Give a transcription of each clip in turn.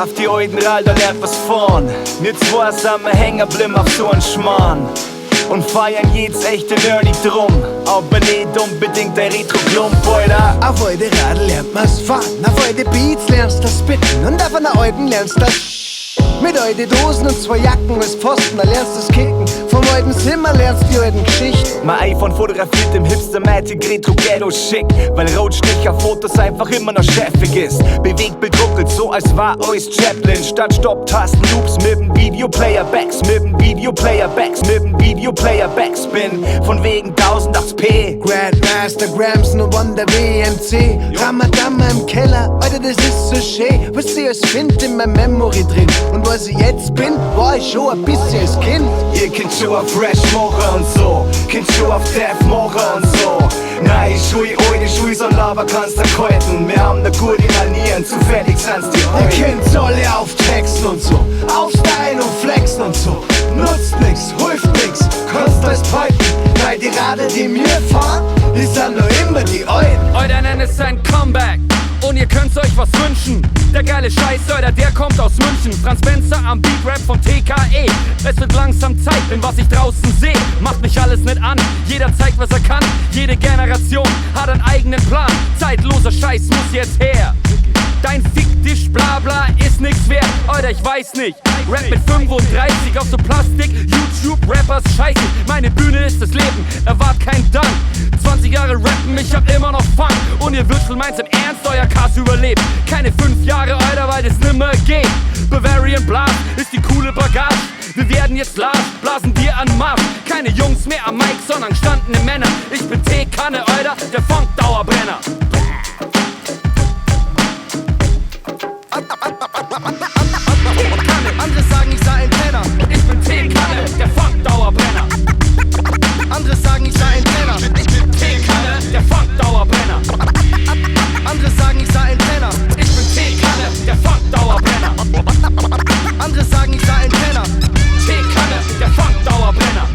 Auf die Oide Radl, da lernt was vorn. Nicht zwei sind wir hängen bleiben auf so ein Schmarrn. Und feiern jedes echte Nerdy drum. Aber nicht unbedingt der Retro-Klump, Alter. Auf Oide Radl lernt man's fahren, auf Oide Beats lernst das Spitten und auf einer Oiden lernst das mit Oide Dosen und zwei Jacken als Pfosten, da lernst das Kicken. Vom Oiden Zimmer lernst die Oiden Geschichten. Mein iPhone fotografiert im Hipster-Matic Retro-Ghetto schick, weil Rotstich auf Fotos einfach immer noch chefig ist. Bewegtbild ruckelt so, als war alles Chaplin. Statt Stopptasten Loops mit dem Videoplayer Backs, mit dem Videoplayer Backs, mit dem Videoplayer Backspin. Von wegen 1080p. Grandmaster Gramson und Wonder WMC. Ramadama im Keller, Alter, das ist so schön. Was ich als find in meinem Memory drin. Und was ich jetzt bin, war ich schon ein bisschen als Kind. Ihr könnt schon auf Fresh machen und so, könnt schon auf Death machen und so. Nein, Schui, Oide, Schui, so Lava kannst du halten. Wir haben ne gute Manieren, zufällig sind's die Oide. Ihr könnt alle auftexten und so, aufstylen und flexen und so. Nutzt nix, hilft nix, kannst alles peiten. Weil die Radl, die mir fahren, die sind noch immer die Oiden. Oide nennt es ein Comeback. Und ihr könnt euch was wünschen. Der geile Scheiß, Alter, der kommt aus München. Franz Benzer am Beatrap von TKE. Es wird langsam Zeit, denn was ich draußen seh, macht mich alles nicht an. Jeder zeigt, was er kann. Jede Generation hat einen eigenen Plan. Zeitloser Scheiß muss jetzt her. Dein Fick dich, bla bla, ist nix wert. Alter, ich weiß nicht. Rap mit 35 auf so Plastik. YouTube-Rappers scheiße. Meine Bühne ist das Leben, erwart keinen Dank. 20 Jahre rappen, ich hab immer noch Fun. Und ihr Virtual meint's im Ernst, euer Cast überlebt. Keine 5 Jahre, Alter, weil das nimmer geht. Bavarian Blast ist die coole Bagage. Wir werden jetzt large, blasen dir an Marsch. Keine Jungs mehr am Mic, sondern gestandene Männer. Ich bin Teekanne, Alter, der Phunkdowerbrenna. Andere sagen, ich sei ein Penner. Ich bin Teekanne, der Phunkdowerbrenner. Andere sagen, ich sei ein Penner. Ich bin Teekanne, der Phunkdowerbrenner. Andere sagen, ich sei ein Penner. Ich bin Teekanne, der Phunkdowerbrenner. Andere sagen, ich sei ein Penner. Teekanne, der Phunkdowerbrenner.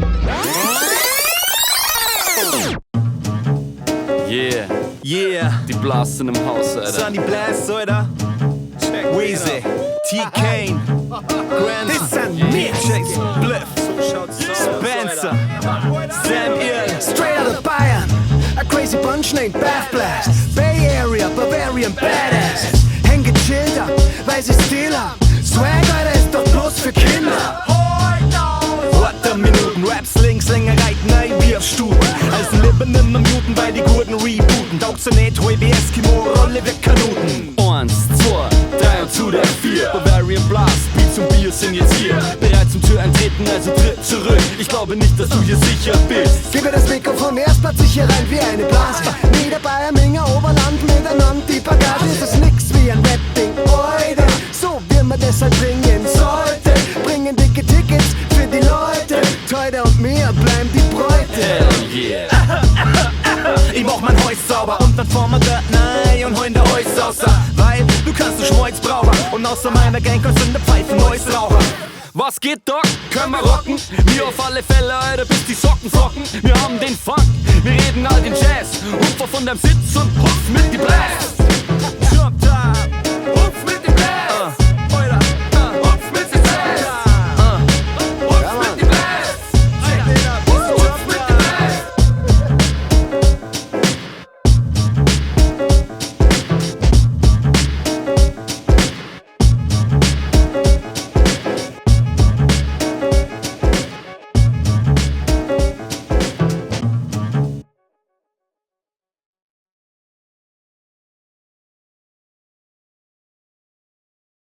Yeah, Yeah, die Blasten im Haus, Alter. Sunny Blast, Alter. Weezy, T-Kane, Das Grant, sind wir. Chase, Bliff, Spencer, Sam Earl. Straight out of Bayern, a crazy bunch named Blast. Bay Area, Bavarian Blast. Hängen gechillt ab, weil sie still haben. Swag, Alter, ist doch bloß für Kinder. Minuten, Raps links, länger reiten, nein, wie auf Stuten. Als ein Lippen nimmer muten, weil die Gurten rebooten. Taugt so nicht, hoi wie Eskimo, Rolle weg Kanuten. 1, 2, 3 und zu der 4. Bavarian Blast, Beats und Bier sind jetzt hier. Bereit zum Tür eintreten, also tritt zurück. Ich glaube nicht, dass du hier sicher bist. Gib mir das Mikrofon, erst platz ich hier rein wie eine Blase. Niederbayern, Minger, Oberland, miteinander die Bagage. Das ist nix wie ein Rap-Ding, Oide. So wie man das halt bringen sollte. Bringen dicke Tickets für die Leute. Teude und mir bleiben die Bräute. Hell yeah. Ich mach mein Haus sauber und dann fahren wir dort rein und holen der Haus außer. Weil du kannst du Schmolz brauchen und außer meiner Gang kannst du in der Pfeife Neues rauchen. Was geht, Doc? Können wir rocken? Wir auf alle Fälle, Alter, bis die Socken flocken. Wir haben den Funk, wir reden all den Jazz. Hupfer von deinem Sitz und hupf mit die Blast.